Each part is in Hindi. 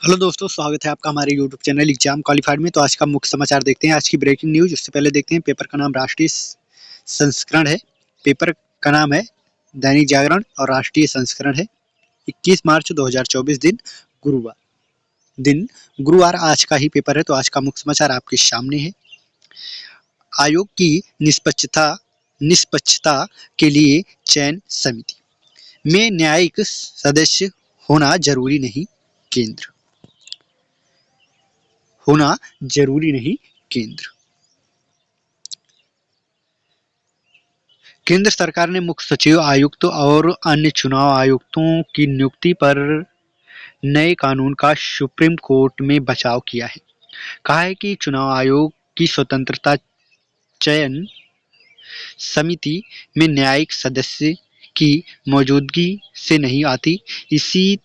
हेलो दोस्तों, स्वागत है आपका हमारे यूट्यूब चैनल एग्जाम क्वालिफाइड में। तो आज का मुख्य समाचार देखते हैं, आज की ब्रेकिंग न्यूज। उससे पहले देखते हैं पेपर का नाम राष्ट्रीय संस्करण है। पेपर का नाम है दैनिक जागरण और राष्ट्रीय संस्करण है। 21 मार्च 2024 गुरुवार आज का ही पेपर है। तो आज का मुख्य समाचार आपके सामने है। आयोग की निष्पक्षता के लिए चयन समिति में न्यायिक सदस्य होना जरूरी नहीं, केंद्र। केंद्र सरकार ने मुख्य सचिव, आयुक्त और अन्य चुनाव आयुक्तों की नियुक्ति पर नए कानून का सुप्रीम कोर्ट में बचाव किया है। कहा है कि चुनाव आयोग की स्वतंत्रता चयन समिति में न्यायिक सदस्य की मौजूदगी से नहीं आती। इसी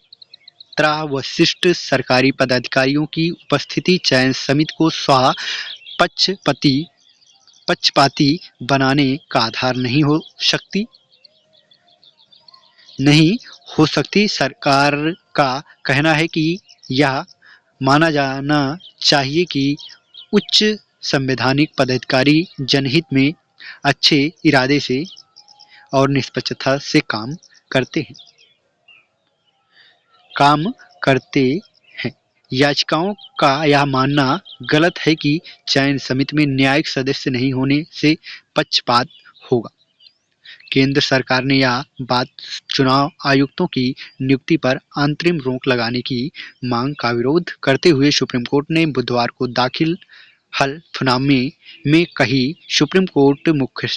तरह वरिष्ठ सरकारी पदाधिकारियों की उपस्थिति चयन समिति को स्वतः पक्षपाती बनाने का आधार नहीं हो सकती। सरकार का कहना है कि यह माना जाना चाहिए कि उच्च संवैधानिक पदाधिकारी जनहित में अच्छे इरादे से और निष्पक्षता से काम करते हैं। याचिकाओं का यह मानना गलत है कि चयन समिति में न्यायिक सदस्य नहीं होने से पक्षपात होगा। केंद्र सरकार ने यह बात चुनाव आयुक्तों की नियुक्ति पर अंतरिम रोक लगाने की मांग का विरोध करते हुए सुप्रीम कोर्ट ने बुधवार को दाखिल हलफनामे में कही। सुप्रीम कोर्ट मुख्य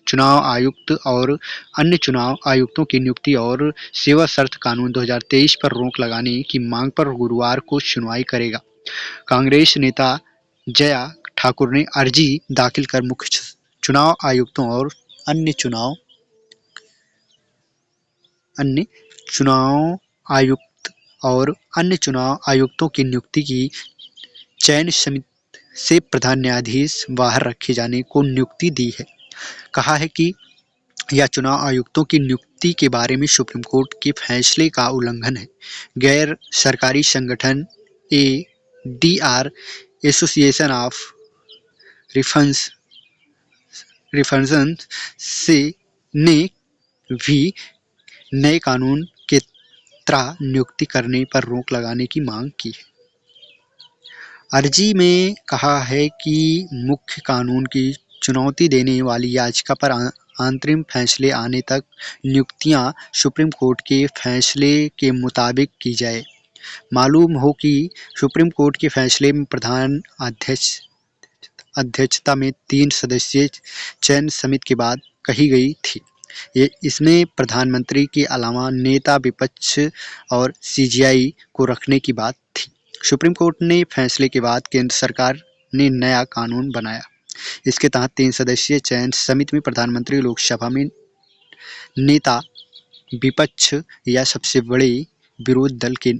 चुनाव आयुक्त और अन्य चुनाव आयुक्तों की नियुक्ति और सेवा शर्त कानून 2023 पर रोक लगाने की मांग पर गुरुवार को सुनवाई करेगा। कांग्रेस नेता जया ठाकुर ने अर्जी दाखिल कर मुख्य चुनाव आयुक्तों और अन्य चुनाव आयुक्तों की नियुक्ति की चयन समिति से प्रधान न्यायाधीश बाहर रखे जाने को नियुक्ति दी है। कहा है कि यह चुनाव आयुक्तों की नियुक्ति के बारे में सुप्रीम कोर्ट के फैसले का उल्लंघन है। गैर सरकारी संगठन ADR एसोसिएशन ऑफ रिफर्जन ने भी नए कानून के तहत नियुक्ति करने पर रोक लगाने की मांग की है। अर्जी में कहा है कि मुख्य कानून की चुनौती देने वाली याचिका पर अंतरिम फैसले आने तक नियुक्तियां सुप्रीम कोर्ट के फैसले के मुताबिक की जाए। मालूम हो कि सुप्रीम कोर्ट के फैसले में प्रधान अध्यक्षता में 3 सदस्यीय चयन समिति की बात कही गई थी। इसमें प्रधानमंत्री के अलावा नेता विपक्ष और CJI को रखने की बात थी। सुप्रीम कोर्ट ने फैसले के बाद केंद्र सरकार ने नया कानून बनाया। इसके तहत 3 सदस्यीय चयन समिति में प्रधानमंत्री, लोकसभा में नेता विपक्ष या सबसे बड़े विरोधी दल के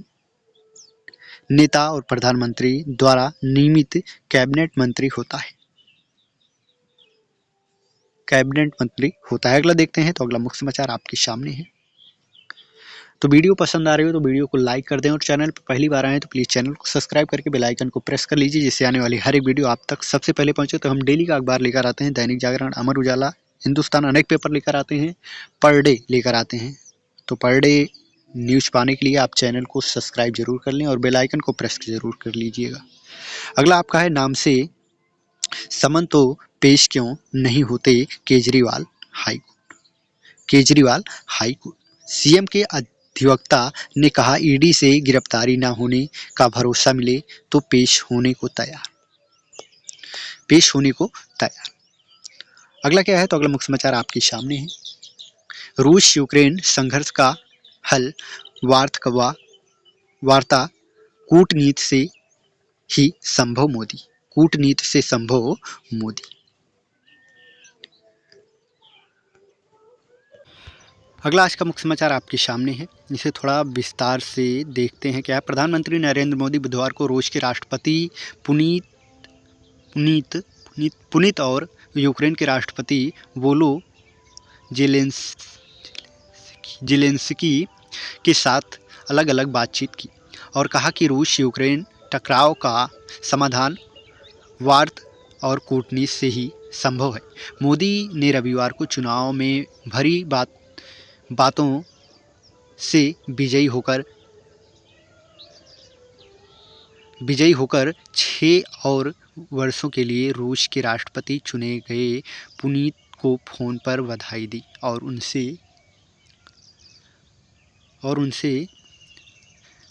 नेता और प्रधानमंत्री द्वारा नियमित कैबिनेट मंत्री होता है। अगला देखते हैं। तो अगला मुख्य समाचार आपके सामने है। तो वीडियो पसंद आ रही हो तो वीडियो को लाइक कर दें और चैनल पर पहली बार आए तो प्लीज़ चैनल को सब्सक्राइब करके बेल आइकन को प्रेस कर लीजिए, जिससे आने वाली हर एक वीडियो आप तक सबसे पहले पहुंचे। तो हम डेली का अखबार लेकर आते हैं, दैनिक जागरण, अमर उजाला, हिंदुस्तान, अनेक पेपर लेकर आते हैं, पर डे लेकर आते हैं। तो पर डे न्यूज़ पाने के लिए आप चैनल को सब्सक्राइब जरूर कर लें और बेल आइकन को प्रेस जरूर कर लीजिएगा। अगला आपका है, नाम से समन तो पेश क्यों नहीं होते केजरीवाल हाईकोर्ट। CM के अधिवक्ता ने कहा, ED से गिरफ्तारी न होने का भरोसा मिले तो पेश होने को तैयार। अगला क्या है? तो अगला मुख्य समाचार आपके सामने है। रूस यूक्रेन संघर्ष का हल वार्ता कूटनीति से संभव, मोदी। अगला आज का मुख्य समाचार आपके सामने है, इसे थोड़ा विस्तार से देखते हैं। क्या प्रधानमंत्री नरेंद्र मोदी बुधवार को रूस के राष्ट्रपति पुनीत और यूक्रेन के राष्ट्रपति वोलो जेलेंस्की के साथ अलग अलग बातचीत की। और कहा कि रूस यूक्रेन टकराव का समाधान वार्ता और कूटनीति से ही संभव है। मोदी ने रविवार को चुनाव में भरी बातों से विजयी होकर 6 और वर्षों के लिए रूस के राष्ट्रपति चुने गए पुतिन को फोन पर बधाई दी और उनसे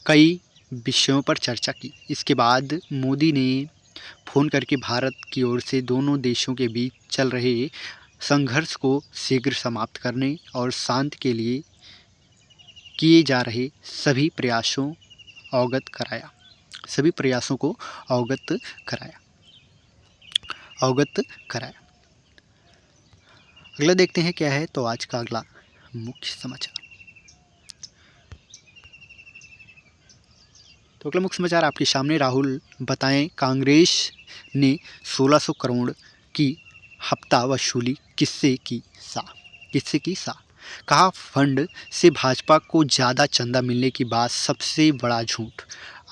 कई विषयों पर चर्चा की। इसके बाद मोदी ने फ़ोन करके भारत की ओर से दोनों देशों के बीच चल रहे संघर्ष को शीघ्र समाप्त करने और शांति के लिए किए जा रहे सभी प्रयासों को अवगत कराया। अगला देखते हैं क्या है तो आज का अगला मुख्य समाचार। तो अगला मुख्य समाचार आपके सामने। राहुल बताएं कांग्रेस ने 1600 करोड़ की हफ्ता वसूली किससे की सा। कहा फंड से भाजपा को ज़्यादा चंदा मिलने की बात सबसे बड़ा झूठ।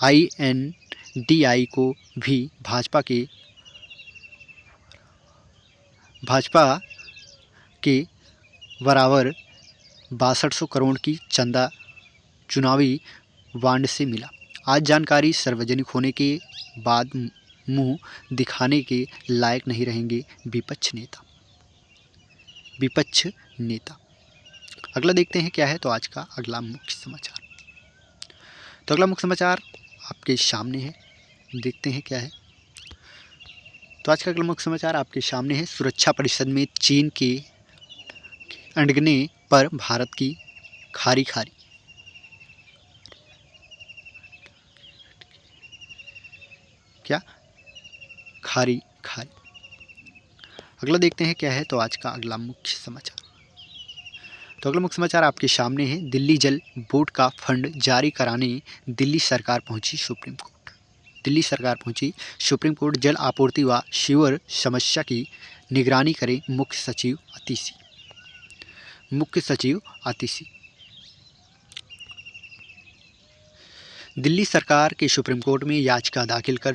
INDI को भी भाजपा के बराबर 6200 करोड़ की चंदा चुनावी बांड से मिला। आज जानकारी सार्वजनिक होने के बाद मुंह दिखाने के लायक नहीं रहेंगे विपक्ष नेता। अगला देखते हैं क्या है तो आज का अगला मुख्य समाचार। तो अगला मुख्य समाचार आपके सामने है, देखते हैं क्या है। तो आज का अगला मुख्य समाचार आपके सामने है। सुरक्षा परिषद में चीन के अड़ंगने पर भारत की खारी। अगला देखते हैं क्या है तो आज का अगला मुख्य समाचार। तो अगला मुख्य समाचार आपके सामने है। दिल्ली जल बोर्ड का फंड जारी कराने दिल्ली सरकार पहुंची सुप्रीम कोर्ट। जल आपूर्ति व सीवर समस्या की निगरानी करें मुख्य सचिव आतिशी। दिल्ली सरकार के सुप्रीम कोर्ट में याचिका दाखिल कर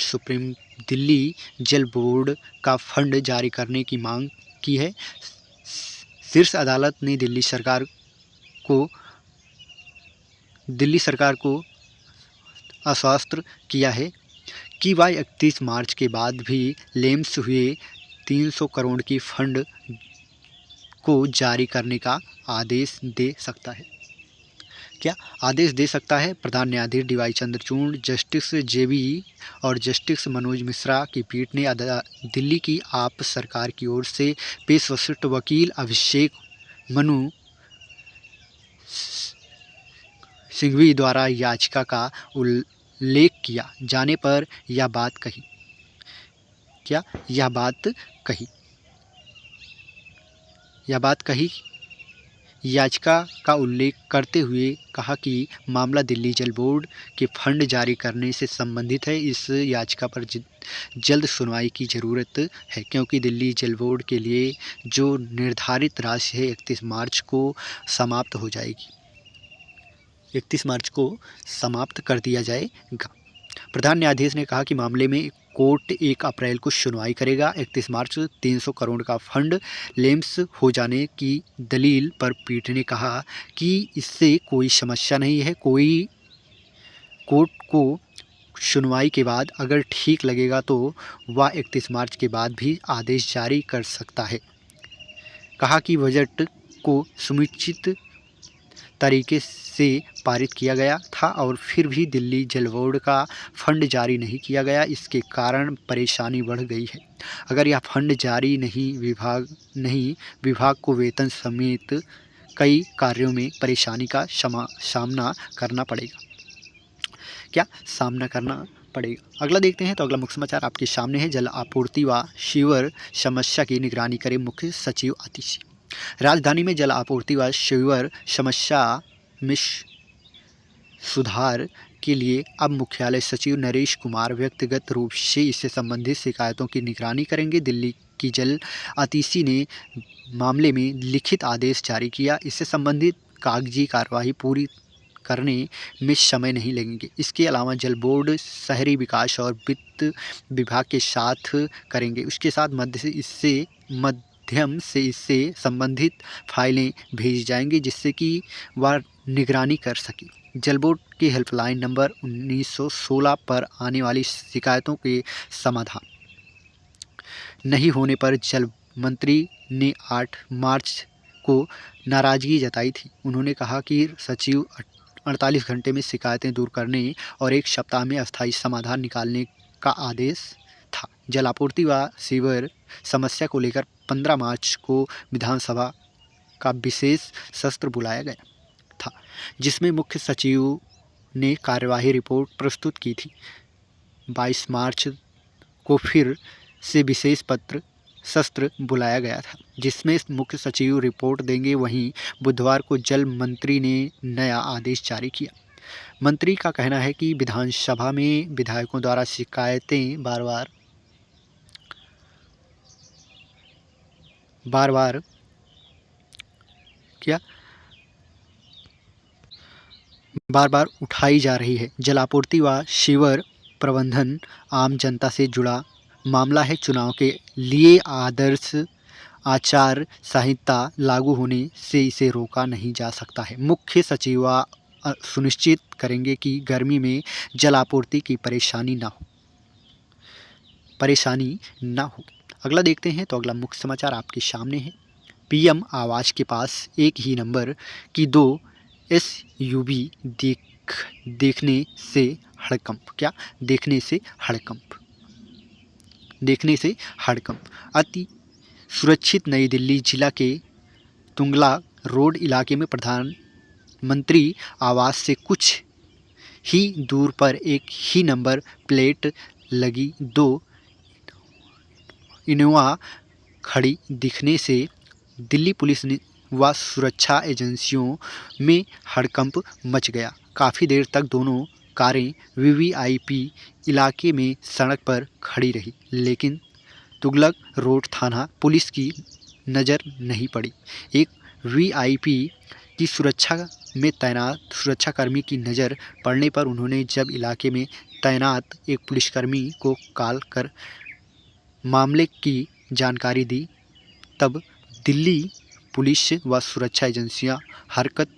दिल्ली जल बोर्ड का फंड जारी करने की मांग की है। शीर्ष अदालत ने दिल्ली सरकार को आश्वस्त किया है कि वह 31 मार्च के बाद भी लैप्स हुए 300 करोड़ की फंड को जारी करने का आदेश दे सकता है। प्रधान न्यायाधीश DY चंद्रचूड़, जस्टिस JB और जस्टिस मनोज मिश्रा की पीठ ने दिल्ली की आप सरकार की ओर से पेश वरिष्ठ वकील अभिषेक मनु सिंघवी द्वारा याचिका का उल्लेख किया जाने पर यह बात कही। याचिका का उल्लेख करते हुए कहा कि मामला दिल्ली जल बोर्ड के फंड जारी करने से संबंधित है। इस याचिका पर जल्द सुनवाई की ज़रूरत है क्योंकि दिल्ली जल बोर्ड के लिए जो निर्धारित राशि है 31 मार्च को समाप्त कर दिया जाएगा। प्रधान न्यायाधीश ने कहा कि मामले में कोर्ट 1 अप्रैल को सुनवाई करेगा। 31 मार्च 300 करोड़ का फंड लैप्स हो जाने की दलील पर पीठ ने कहा कि इससे कोई समस्या नहीं है। कोर्ट को सुनवाई के बाद अगर ठीक लगेगा तो वह 31 मार्च के बाद भी आदेश जारी कर सकता है। कहा कि बजट को समुचित तरीके से पारित किया गया था और फिर भी दिल्ली जल बोर्ड का फंड जारी नहीं किया गया। इसके कारण परेशानी बढ़ गई है। अगर यह फंड जारी नहीं विभाग को वेतन समेत कई कार्यों में परेशानी का सामना करना पड़ेगा। अगला देखते हैं तो अगला मुख्य समाचार आपके सामने है। जल आपूर्ति व सीवर समस्या की निगरानी करे मुख्य सचिव आतिशी। राजधानी में जल आपूर्ति व सीवर समस्या में सुधार के लिए अब मुख्यालय सचिव नरेश कुमार व्यक्तिगत रूप से इससे संबंधित शिकायतों की निगरानी करेंगे। दिल्ली की जल आतिशी ने मामले में लिखित आदेश जारी किया। इससे संबंधित कागजी कार्रवाई पूरी करने में समय नहीं लगेंगे। इसके अलावा जल बोर्ड शहरी विकास और वित्त विभाग के साथ करेंगे। उसके साथ माध्यम से इससे संबंधित फाइलें भेजी जाएंगी जिससे कि वह निगरानी कर सके। जल बोर्ड की हेल्पलाइन नंबर 1916 पर आने वाली शिकायतों के समाधान नहीं होने पर जल मंत्री ने 8 मार्च को नाराजगी जताई थी। उन्होंने कहा कि सचिव 48 घंटे में शिकायतें दूर करने और 1 सप्ताह में अस्थायी समाधान निकालने का आदेश था। जल आपूर्ति व सीवर समस्या को लेकर 15 मार्च को विधानसभा का विशेष सत्र बुलाया गया था, जिसमें मुख्य सचिव ने कार्यवाही रिपोर्ट प्रस्तुत की थी। 22 मार्च को फिर से विशेष सत्र बुलाया गया था, जिसमें मुख्य सचिव रिपोर्ट देंगे। वहीं बुधवार को जल मंत्री ने नया आदेश जारी किया। मंत्री का कहना है कि विधानसभा में विधायकों द्वारा शिकायतें बार बार उठाई जा रही है। जल आपूर्ति व सीवर प्रबंधन आम जनता से जुड़ा मामला है। चुनाव के लिए आदर्श आचार संहिता लागू होने से इसे रोका नहीं जा सकता है। मुख्य सचिव सुनिश्चित करेंगे कि गर्मी में जल आपूर्ति की परेशानी ना हो। अगला देखते हैं तो अगला मुख्य समाचार आपके सामने है। पीएम आवास के पास एक ही नंबर की 2 एसयूवी देखने से हड़कंप। अति सुरक्षित नई दिल्ली जिला के तुंगला रोड इलाके में प्रधानमंत्री आवास से कुछ ही दूर पर एक ही नंबर प्लेट लगी 2 इनोवा खड़ी दिखने से दिल्ली पुलिस व सुरक्षा एजेंसियों में हड़कंप मच गया। काफ़ी देर तक दोनों कारें वीवीआईपी इलाके में सड़क पर खड़ी रही, लेकिन तुगलक रोड थाना पुलिस की नज़र नहीं पड़ी। एक वीआईपी की सुरक्षा में तैनात सुरक्षाकर्मी की नज़र पड़ने पर उन्होंने जब इलाके में तैनात एक पुलिसकर्मी को कॉल कर मामले की जानकारी दी, तब दिल्ली पुलिस व सुरक्षा एजेंसियां हरकत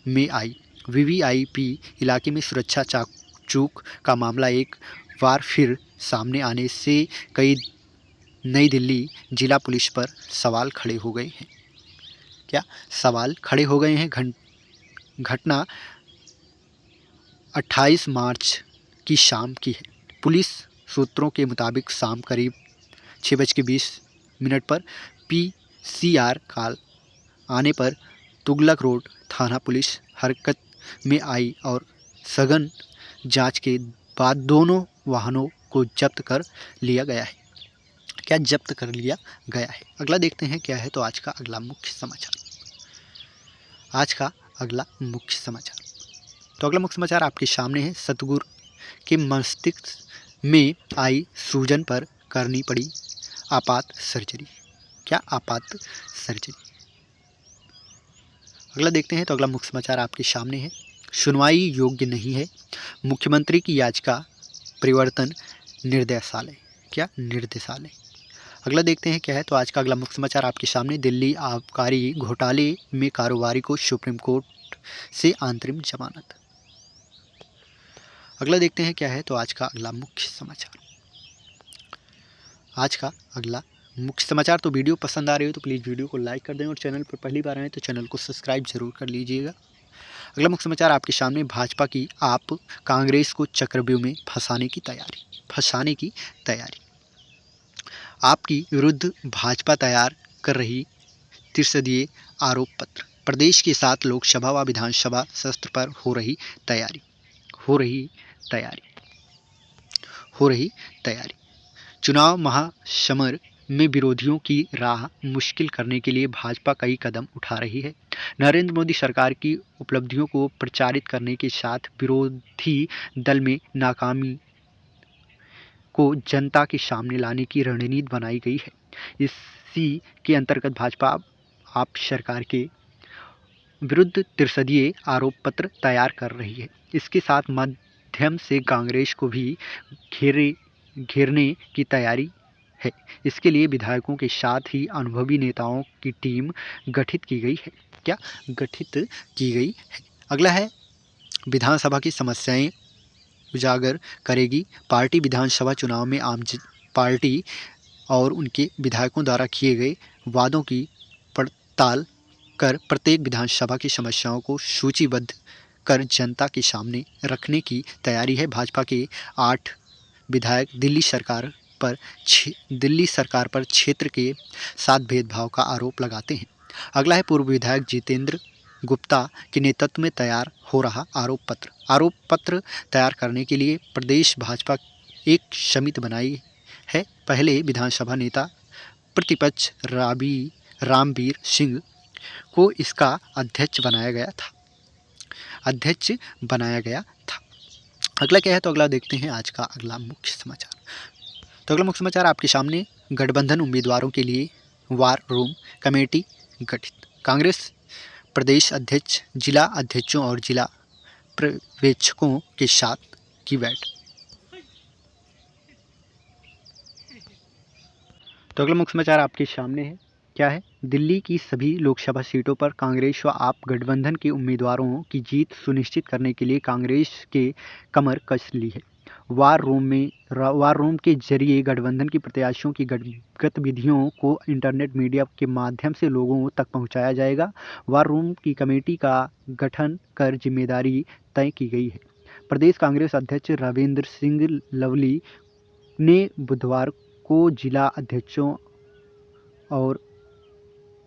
में आई। वीवीआईपी इलाके में सुरक्षा चूक का मामला एक बार फिर सामने आने से कई नई दिल्ली जिला पुलिस पर सवाल खड़े हो गए हैं। घटना 28 मार्च की शाम की है। पुलिस सूत्रों के मुताबिक शाम करीब 6:20 पर पीसीआर कॉल आने पर तुगलक रोड थाना पुलिस हरकत में आई और सघन जांच के बाद दोनों वाहनों को जब्त कर लिया गया है। अगला देखते हैं क्या है तो आज का अगला मुख्य समाचार आपके सामने है। सतगुरु के मस्तिष्क में आई सूजन पर करनी पड़ी आपात सर्जरी। अगला देखते हैं तो अगला मुख्य समाचार आपके सामने है। सुनवाई योग्य नहीं है, मुख्यमंत्री की याचिका परिवर्तन निर्देशालय। अगला देखते हैं क्या है तो आज का अगला मुख्य समाचार आपके सामने। दिल्ली आबकारी घोटाले में कारोबारी को सुप्रीम कोर्ट से अंतरिम जमानत। अगला देखते हैं क्या है तो आज का अगला मुख्य समाचार। तो वीडियो पसंद आ रही हो तो प्लीज़ वीडियो को लाइक कर दें और चैनल पर पहली बार आए तो चैनल को सब्सक्राइब जरूर कर लीजिएगा। अगला मुख्य समाचार आपके सामने। भाजपा की आप कांग्रेस को चक्रव्यूह में फंसाने की तैयारी। आपकी विरुद्ध भाजपा तैयार कर रही त्रिसदीय आरोप पत्र। प्रदेश के 7 लोकसभा व विधानसभा सत्र पर हो रही तैयारी। चुनाव महासमर में विरोधियों की राह मुश्किल करने के लिए भाजपा कई कदम उठा रही है। नरेंद्र मोदी सरकार की उपलब्धियों को प्रचारित करने के साथ विरोधी दल में नाकामी को जनता के सामने लाने की रणनीति बनाई गई है। इसी के अंतर्गत भाजपा आप सरकार के विरुद्ध त्रिसदीय आरोप पत्र तैयार कर रही है। इसके साथ माध्यम से कांग्रेस को भी घेरने की तैयारी है। इसके लिए विधायकों के साथ ही अनुभवी नेताओं की टीम गठित की गई है। क्या गठित की गई है। अगला है विधानसभा की समस्याएं उजागर करेगी पार्टी। विधानसभा चुनाव में पार्टी और उनके विधायकों द्वारा किए गए वादों की पड़ताल कर प्रत्येक विधानसभा की समस्याओं को सूचीबद्ध कर जनता के सामने रखने की तैयारी है। भाजपा के 8 विधायक दिल्ली सरकार पर क्षेत्र के साथ भेदभाव का आरोप लगाते हैं। अगला है पूर्व विधायक जितेंद्र गुप्ता के नेतृत्व में तैयार हो रहा आरोप पत्र तैयार करने के लिए प्रदेश भाजपा एक समिति बनाई है। पहले विधानसभा नेता प्रतिपक्ष रामवीर सिंह को इसका अध्यक्ष बनाया गया था। अगला क्या है तो अगला देखते हैं आज का अगला मुख्य समाचार। तो अगला मुख्य समाचार आपके सामने, गठबंधन उम्मीदवारों के लिए वार रूम कमेटी गठित। कांग्रेस प्रदेश अध्यक्ष जिला अध्यक्षों और जिला पर्यवेक्षकों के साथ की बैठक। तो अगला मुख्य समाचार आपके सामने है, क्या है, दिल्ली की सभी लोकसभा सीटों पर कांग्रेस व आप गठबंधन के उम्मीदवारों की जीत सुनिश्चित करने के लिए कांग्रेस के कमर कस ली है। वार रूम के जरिए गठबंधन के प्रत्याशियों की गतिविधियों को इंटरनेट मीडिया के माध्यम से लोगों तक पहुंचाया जाएगा। वार रूम की कमेटी का गठन कर जिम्मेदारी तय की गई है। प्रदेश कांग्रेस अध्यक्ष रविंद्र सिंह लवली ने बुधवार को जिला अध्यक्षों और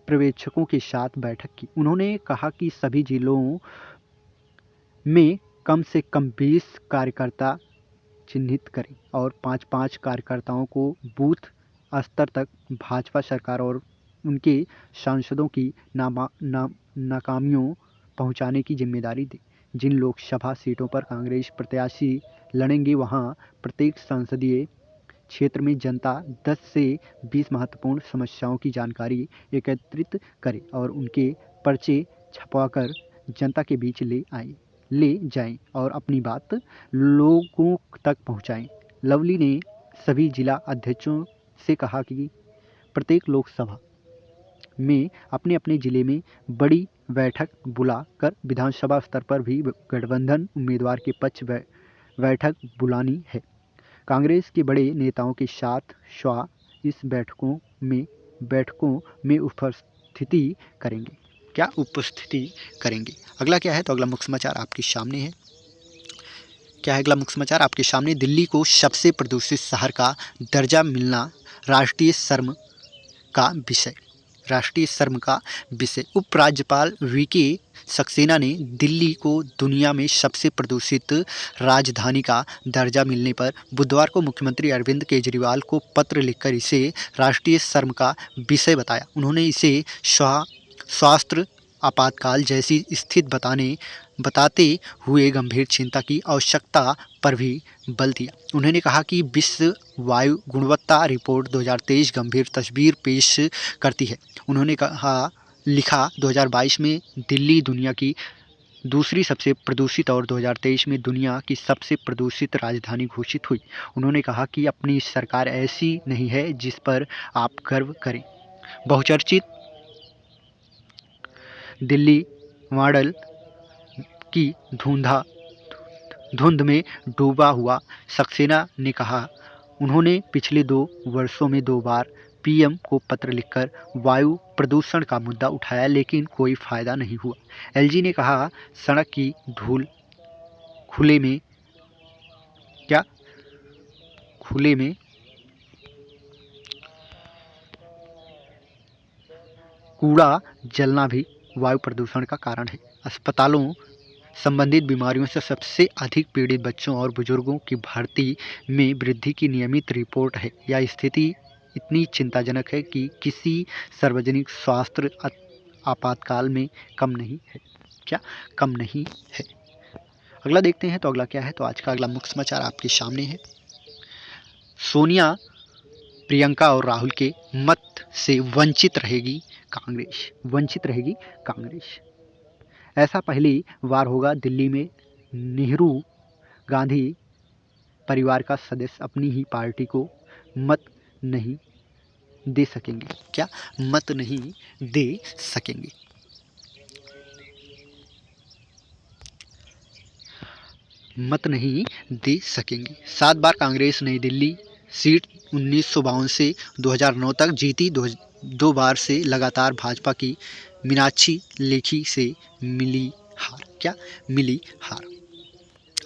पर्यवेक्षकों के साथ बैठक की। उन्होंने कहा कि सभी जिलों में कम से कम 20 कार्यकर्ता चिन्हित करें और 5-5 कार्यकर्ताओं को बूथ स्तर तक भाजपा सरकार और उनके सांसदों की नाकामियों पहुंचाने की जिम्मेदारी दें। जिन लोकसभा सीटों पर कांग्रेस प्रत्याशी लड़ेंगे वहां प्रत्येक संसदीय क्षेत्र में जनता 10 से 20 महत्वपूर्ण समस्याओं की जानकारी एकत्रित करे और उनके पर्चे छपवाकर जनता के बीच ले जाएं और अपनी बात लोगों तक पहुंचाएं। लवली ने सभी जिला अध्यक्षों से कहा कि प्रत्येक लोकसभा में अपने अपने जिले में बड़ी बैठक बुलाकर विधानसभा स्तर पर भी गठबंधन उम्मीदवार के पक्ष बैठक बुलानी है। कांग्रेस के बड़े नेताओं के साथ शाह इस बैठकों में उपस्थिति करेंगे। अगला क्या है तो अगला मुख्य समाचार आपके सामने है, क्या है अगला मुख्य समाचार आपके सामने, दिल्ली को सबसे प्रदूषित शहर का दर्जा मिलना राष्ट्रीय शर्म का विषय। उपराज्यपाल वीके सक्सेना ने दिल्ली को दुनिया में सबसे प्रदूषित राजधानी का दर्जा मिलने पर बुधवार को मुख्यमंत्री अरविंद केजरीवाल को पत्र लिखकर इसे राष्ट्रीय शर्म का विषय बताया। उन्होंने इसे स्वास्थ्य आपातकाल जैसी स्थिति बताते हुए गंभीर चिंता की आवश्यकता पर भी बल दिया। उन्होंने कहा कि विश्व वायु गुणवत्ता रिपोर्ट 2023 गंभीर तस्वीर पेश करती है। उन्होंने लिखा 2022 में दिल्ली दुनिया की दूसरी सबसे प्रदूषित और 2023 में दुनिया की सबसे प्रदूषित राजधानी घोषित हुई। उन्होंने कहा कि अपनी सरकार ऐसी नहीं है जिस पर आप गर्व करें। बहुचर्चित दिल्ली मॉडल की धुंध में डूबा हुआ सक्सेना ने कहा, उन्होंने पिछले 2 वर्षों में 2 बार पीएम को पत्र लिखकर वायु प्रदूषण का मुद्दा उठाया लेकिन कोई फायदा नहीं हुआ। एलजी ने कहा, सड़क की धूल खुले में कूड़ा जलना भी वायु प्रदूषण का कारण है। अस्पतालों संबंधित बीमारियों से सबसे अधिक पीड़ित बच्चों और बुजुर्गों की भर्ती में वृद्धि की नियमित रिपोर्ट है। यह स्थिति इतनी चिंताजनक है कि किसी सार्वजनिक स्वास्थ्य आपातकाल में कम नहीं है। अगला देखते हैं तो अगला क्या है तो आज का अगला मुख्य समाचार आपके सामने है, सोनिया प्रियंका और राहुल के मत से वंचित रहेगी कांग्रेस। ऐसा पहली बार होगा दिल्ली में नेहरू गांधी परिवार का सदस्य अपनी ही पार्टी को मत नहीं दे सकेंगे। क्या? मत नहीं दे सकेंगे। मत नहीं दे सकेंगे। 7 बार कांग्रेस नई दिल्ली सीट 1952 से 2009 तक जीती। 2 बार से लगातार भाजपा की मीनाक्षी लेखी से मिली हार। क्या? मिली हार।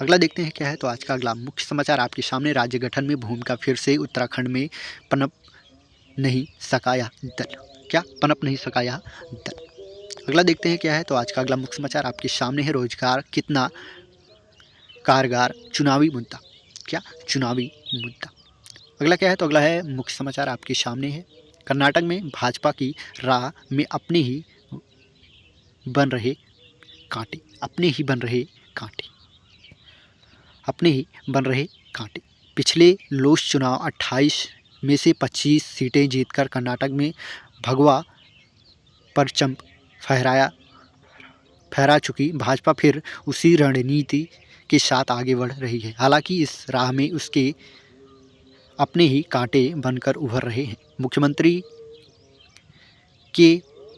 अगला देखते हैं क्या है। तो आज का अगला मुख्य समाचार आपके सामने, राज्य गठन में भूमिका फिर से उत्तराखंड में पनप नहीं सका यह दल। क्या? पनप नहीं सका यह दल। अगला देखते हैं क्या है। तो आज का अगला मुख्य समाचार आपके सामने है, रोजगार कितना कारगर चुनावी मुद्दा। क्या? चुनावी मुद्दा। अगला क्या है। तो अगला है मुख्य समाचार आपके सामने है, कर्नाटक में भाजपा की राह में अपने ही बन रहे कांटे। अपने ही बन रहे कांटे। अपने ही बन रहे कांटे। पिछले लोकसभा चुनाव 28 में से 25 सीटें जीतकर कर्नाटक में भगवा परचम फहरा चुकी भाजपा फिर उसी रणनीति के साथ आगे बढ़ रही है। हालांकि इस राह में उसके अपने ही कांटे बनकर उभर रहे हैं। मुख्यमंत्री के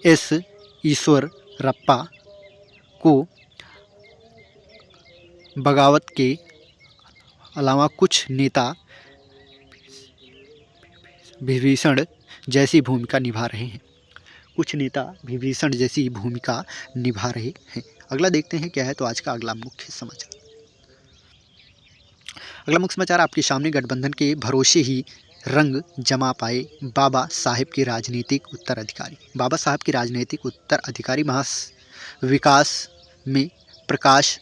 एस ईश्वरप्पा को बगावत के अलावा कुछ नेता विभीषण जैसी भूमिका निभा रहे हैं। कुछ नेता विभीषण जैसी भूमिका निभा रहे हैं। अगला देखते हैं क्या है। तो आज का अगला मुख्य समाचार, अगला मुख्य समाचार आपके सामने, गठबंधन के भरोसे ही रंग जमा पाए बाबा साहेब के राजनीतिक उत्तराधिकारी। बाबा साहब के राजनीतिक उत्तराधिकारी महाविकास में प्रकाश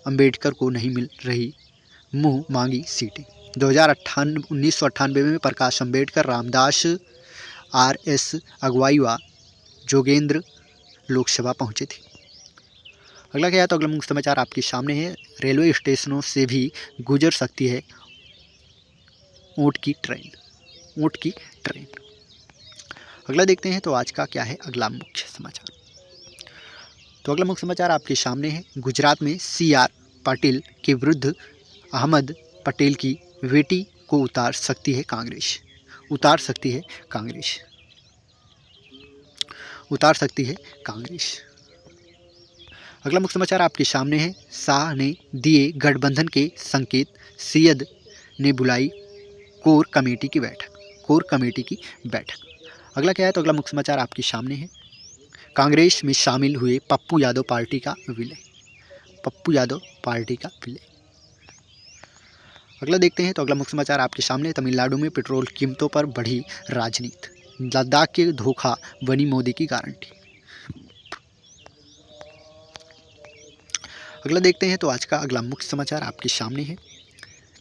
अंबेडकर को नहीं मिल रही मुंह मांगी सीटें। 1998 में प्रकाश अंबेडकर, रामदास आरएस अगवाई व जोगेंद्र लोकसभा पहुंचे थे। अगला क्या है। तो अगला मुख्य समाचार आपके सामने है, रेलवे स्टेशनों से भी गुजर सकती है ऊंट की ट्रेन। ऊंट की ट्रेन। अगला देखते हैं। तो आज का क्या है अगला मुख्य समाचार। तो अगला मुख्य समाचार आपके सामने है, गुजरात में सीआर पाटिल के विरुद्ध अहमद पटेल की बेटी को उतार सकती है कांग्रेस। उतार सकती है कांग्रेस। उतार सकती है कांग्रेस। अगला मुख्य समाचार आपके सामने है, शाह ने दिए गठबंधन के संकेत, सैयद ने बुलाई कोर कमेटी की बैठक। कोर कमेटी की बैठक। अगला क्या है। तो अगला मुख्य समाचार आपके सामने है, कांग्रेस में शामिल हुए पप्पू यादव पार्टी का विलय। पप्पू यादव पार्टी का विलय। अगला देखते हैं। तो अगला मुख्य समाचार आपके सामने, तमिलनाडु में पेट्रोल कीमतों पर बढ़ी राजनीति, लद्दाख के धोखा बनी मोदी की गारंटी। अगला देखते हैं। तो आज का अगला मुख्य समाचार आपके सामने है,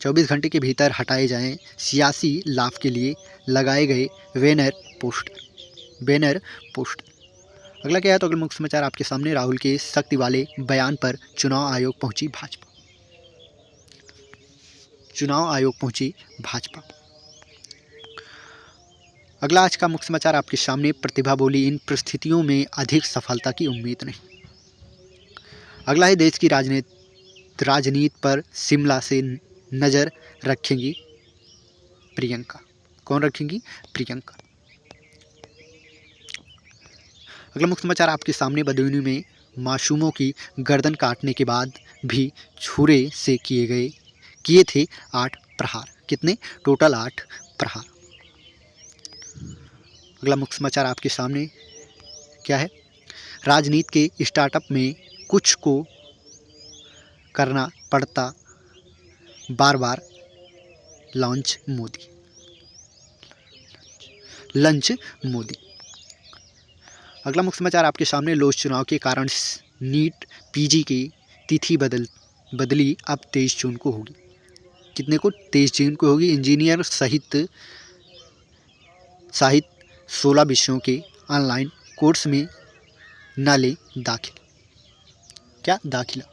24 घंटे के भीतर हटाए जाएं सियासी लाभ के लिए लगाए गए बैनर पोस्टर। Banner poster. अगला क्या है। तो अगला मुख्य समाचार आपके सामने, राहुल के सख्ती वाले बयान पर चुनाव आयोग पहुंची भाजपा। चुनाव आयोग पहुंची भाजपा। अगला आज का मुख्य समाचार आपके सामने, प्रतिभा बोली इन परिस्थितियों में अधिक सफलता की उम्मीद नहीं। अगला है, देश की राजनीति पर शिमला से नजर रखेंगी प्रियंका। कौन रखेंगी? प्रियंका। अगला मुख्य समाचार आपके सामने, बदयूं में मासूमों की गर्दन काटने के बाद भी छुरे से किए थे 8 प्रहार। कितने? टोटल 8 प्रहार। अगला मुख्य समाचार आपके सामने क्या है, राजनीति के स्टार्टअप में कुछ को करना पड़ता बार बार लॉन्च मोदी। लंच मोदी। अगला मुख्य समाचार आपके सामने, लोकसभा चुनाव के कारण नीट पीजी की तिथि बदली अब 23 जून को होगी। कितने को? 23 जून को होगी। इंजीनियर सहित 16 विषयों के ऑनलाइन कोर्स में न ले दाखिल। क्या? दाखिला।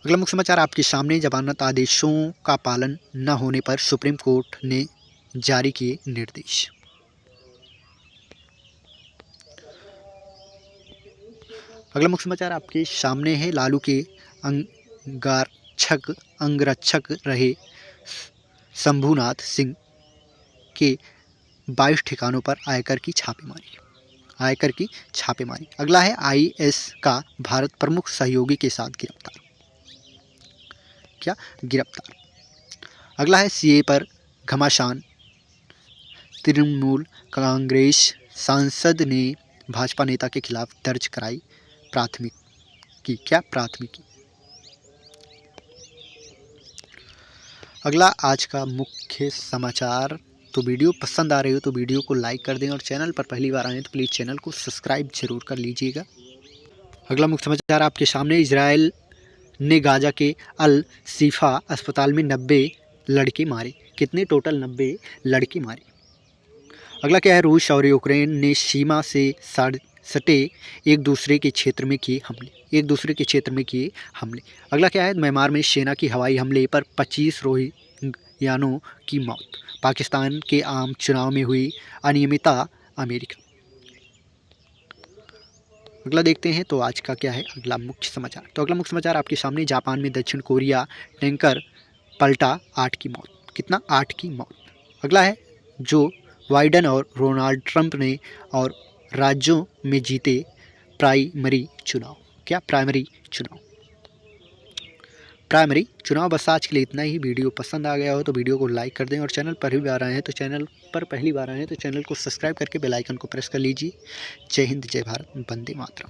अगला मुख्य समाचार आपके सामने, जमानत आदेशों का पालन न होने पर सुप्रीम कोर्ट ने जारी किए निर्देश। अगला मुख्य समाचार आपके सामने है। लालू के अंगरक्षक रहे शंभूनाथ सिंह के 22 ठिकानों पर आयकर की छापेमारी। अगला है आईएस का भारत प्रमुख सहयोगी के साथ गिरफ्तार। अगला है सीए पर घमासान, तृणमूल कांग्रेस सांसद ने भाजपा नेता के खिलाफ दर्ज कराई प्राथमिकी। अगला आज का मुख्य समाचार। तो वीडियो पसंद आ रही हो तो वीडियो को लाइक कर दें और चैनल पर पहली बार आए तो प्लीज़ चैनल को सब्सक्राइब जरूर कर लीजिएगा। अगला मुख्य समाचार आपके सामने। इजराइल ने गाजा के अल शिफा अस्पताल में 90 लड़के मारे। कितने टोटल? 90 लड़के मारे। अगला क्या है? रूस और यूक्रेन ने सीमा से सटे एक दूसरे के क्षेत्र में किए हमले। अगला क्या है? म्यांमार में सेना की हवाई हमले पर 25 रोहिंग्यानों की मौत। पाकिस्तान के आम चुनाव में हुई अनियमितता अमेरिका। अगला देखते हैं तो आज का क्या है अगला मुख्य समाचार। तो अगला मुख्य समाचार आपके सामने। जापान में दक्षिण कोरिया टैंकर पलटा, 8 की मौत। कितना? 8 की मौत। अगला है जो बाइडेन और डोनाल्ड ट्रंप ने और राज्यों में जीते प्राइमरी चुनाव। बस आज के लिए इतना ही। वीडियो पसंद आ गया हो तो वीडियो को लाइक कर दें और चैनल पर पहली बार आए हैं तो चैनल को सब्सक्राइब करके बेल आइकन को प्रेस कर लीजिए। जय हिंद, जय भारत, वंदे मातरम।